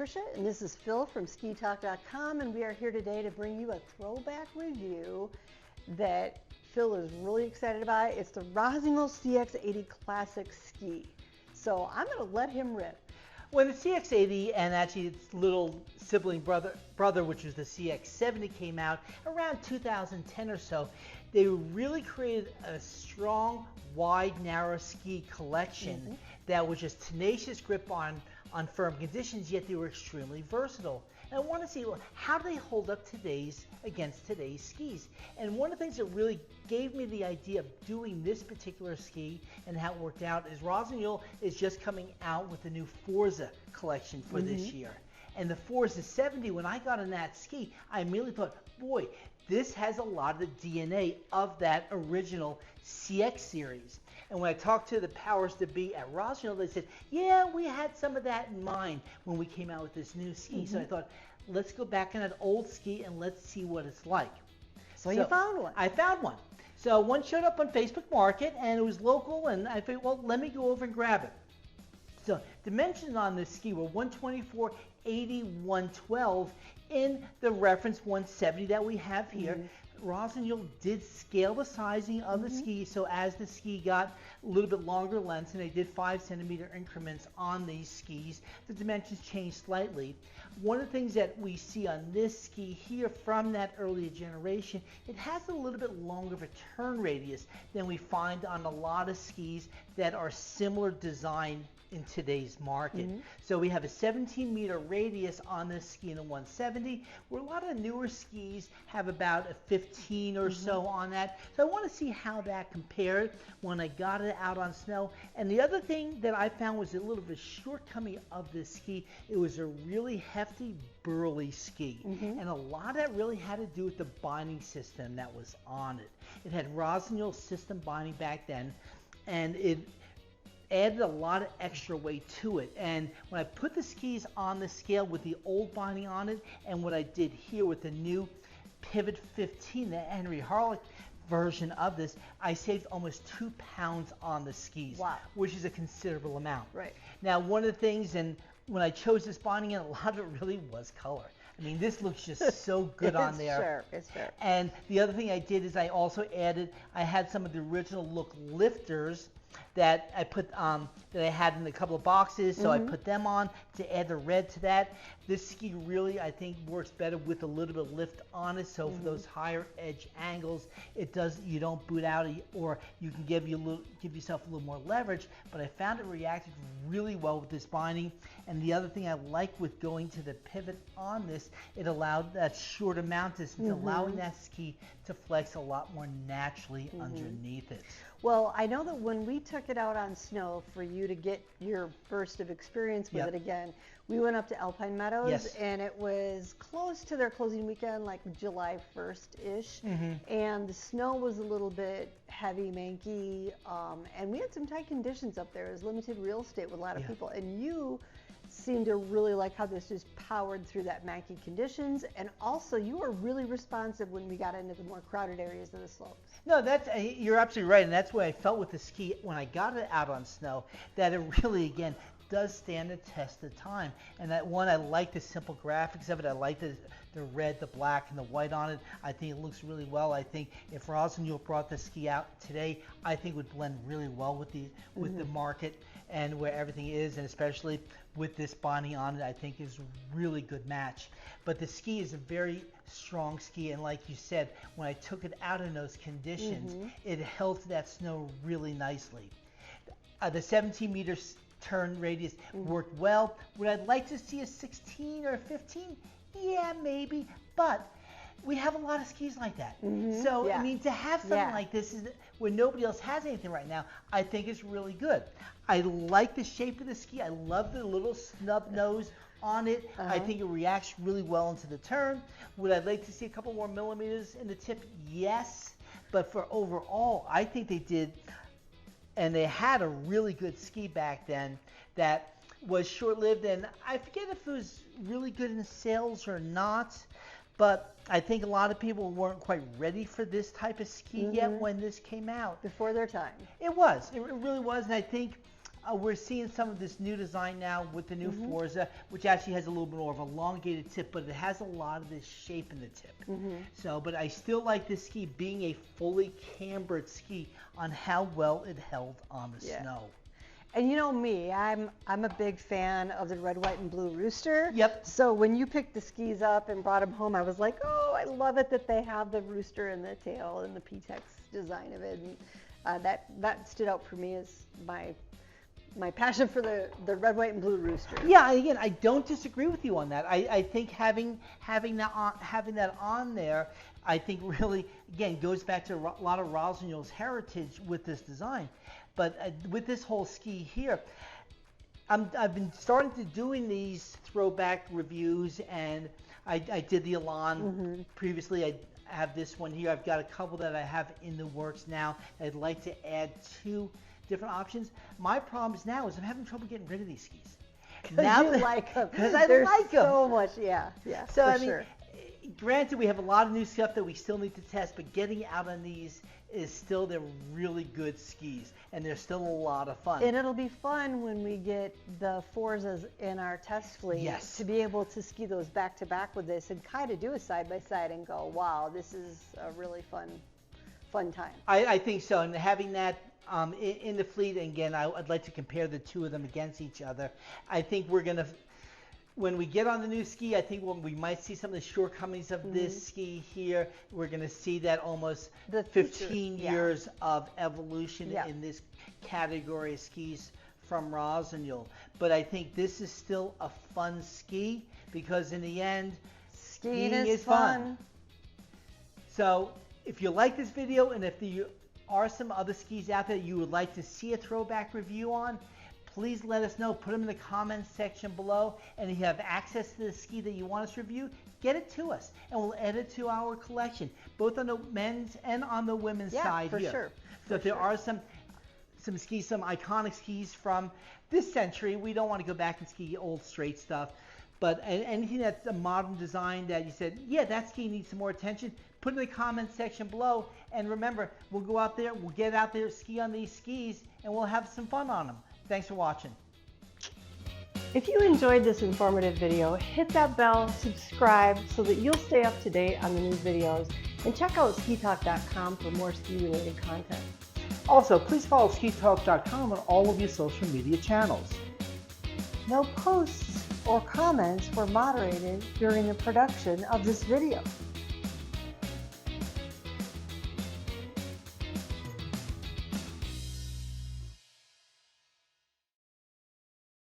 Tricia, and this is Phil from SkiTalk.com, and we are here today to bring you a throwback review that Phil is really excited about. It's the Rossignol CX80 Classic Ski. So I'm going to let him rip. When the CX80 and actually its little sibling brother, which was the CX70, came out around 2010 or so, they really created a strong, wide, narrow ski collection that was just tenacious grip on firm conditions, yet they were extremely versatile. And I want to see, well, how do they hold up against today's skis? And one of the things that really gave me the idea of doing this particular ski and how it worked out is Rossignol is just coming out with the new Forza collection for this year. And the Forza 70, when I got on that ski, I immediately thought, boy, this has a lot of the DNA of that original CX series. And when I talked to the powers that be at Rossignol, they said, yeah, we had some of that in mind when we came out with this new ski. So I thought, let's go back in that old ski and let's see what it's like. So you found one. I found one. So one showed up on Facebook Market, and it was local, and I figured, well, let me go over and grab it. So dimensions on this ski were 124, 80, 112 in the reference 170 that we have here. Rossignol did scale the sizing of the ski, so as the ski got a little bit longer lengths, and they did 5 centimeter increments on these skis, the dimensions changed slightly. One of the things that we see on this ski here from that earlier generation, it has a little bit longer of a turn radius than we find on a lot of skis that are similar design in today's market. So we have a 17-meter radius on this ski in the 170, where a lot of newer skis have about a 15 or so on that. So I want to see how that compared when I got it out on snow. And the other thing that I found was a little bit of a shortcoming of this ski. It was a really hefty, burly ski. And a lot of that really had to do with the binding system that was on it. It had Rossignol system binding back then, and it added a lot of extra weight to it. And when I put the skis on the scale with the old binding on it, and what I did here with the new Pivot 15, the Henry Harlick version of this, I saved almost 2 pounds on the skis, which is a considerable amount. Now, one of the things, and when I chose this binding in, a lot of it really was color. I mean, this looks just so good on there. It's sharp. And the other thing I did is I also added, I had some of the original look lifters that I put that I had in a couple of boxes, so I put them on to add the red to that. This ski really, I think, works better with a little bit of lift on it. So for those higher edge angles, it does, you don't boot out, or you can give yourself a little more leverage. But I found it reacted really well with this binding. And the other thing I like with going to the pivot on this, it allowed that shorter mount distance, allowing that ski to flex a lot more naturally underneath it. Well, I know that when we took it out on snow for you to get your burst of experience with it again, we went up to Alpine Meadows, and it was close to their closing weekend, like July 1st-ish, and the snow was a little bit heavy, manky, and we had some tight conditions up there. It was limited real estate with a lot of people, and you seemed to really like how this just powered through that manky conditions, and also you were really responsive when we got into the more crowded areas of the slopes. No, you're absolutely right, and that's what I felt with the ski when I got it out on snow, that it really, again, does stand the test of time. And that one, I like the simple graphics of it. I like the red, the black, and the white on it. I think it looks really well. I think if Rossignol brought the ski out today, I think it would blend really well with the market and where everything is, and especially with this binding on it, I think is a really good match. But the ski is a very strong ski, and like you said, when I took it out in those conditions, it held to that snow really nicely. The 17 meters turn radius worked well. Would I like to see a 16 or a 15? Yeah, maybe, but we have a lot of skis like that. So, I mean, to have something like this where nobody else has anything right now, I think is really good. I like the shape of the ski. I love the little snub nose on it. I think it reacts really well into the turn. Would I like to see a couple more millimeters in the tip? Yes. But for overall, I think they did, and they had a really good ski back then that was short-lived, and I forget if it was really good in sales or not, but I think a lot of people weren't quite ready for this type of ski yet when this came out. Before their time. It was. It really was, and I think we're seeing some of this new design now with the new Forza, which actually has a little bit more of a elongated tip, but it has a lot of this shape in the tip. So, but I still like this ski being a fully cambered ski on how well it held on the snow. And you know me, I'm a big fan of the red, white, and blue Rooster. Yep. So when you picked the skis up and brought them home, I was like, oh, I love it that they have the rooster in the tail and the P-Tex design of it. And that stood out for me as my passion for the red, white, and blue Rooster. Yeah, again, I don't disagree with you on that. I think having that on there, I think really, again, goes back to a lot of Rossignol's heritage with this design. But with this whole ski here, I've been starting to doing these throwback reviews, and I did the Elan previously. I have this one here. I've got a couple that I have in the works now. I'd like to add 2 different options. My problem is now is I'm having trouble getting rid of these skis. Now you like them. Because I like them so much, yeah. So I mean, granted, we have a lot of new stuff that we still need to test, but getting out on these is still, they're really good skis, and they're still a lot of fun. And it'll be fun when we get the Forzas in our test fleet to be able to ski those back to back with this and kind of do a side by side and go, wow, this is a really fun time. I think so, and having that in the fleet, and again, I'd like to compare the 2 of them against each other. I think we're going to, when we get on the new ski, I think we might see some of the shortcomings of this ski here. We're going to see that almost 15 years of evolution in this category of skis from Rossignol. But I think this is still a fun ski because in the end, skiing is fun. So if you like this video, and if there are some other skis out there you would like to see a throwback review on, please let us know. Put them in the comments section below. And if you have access to the ski that you want us to review, get it to us, and we'll add it to our collection, both on the men's and on the women's side here. Sure. So if there are some skis, some iconic skis from this century, we don't want to go back and ski old straight stuff. But anything that's a modern design that you said, yeah, that ski needs some more attention, put it in the comments section below. And remember, we'll go out there, we'll get out there, ski on these skis, and we'll have some fun on them. Thanks for watching. If you enjoyed this informative video, hit that bell, subscribe so that you'll stay up to date on the new videos, and check out skitalk.com for more ski-related content. Also, please follow skitalk.com on all of your social media channels. No posts or comments were moderated during the production of this video.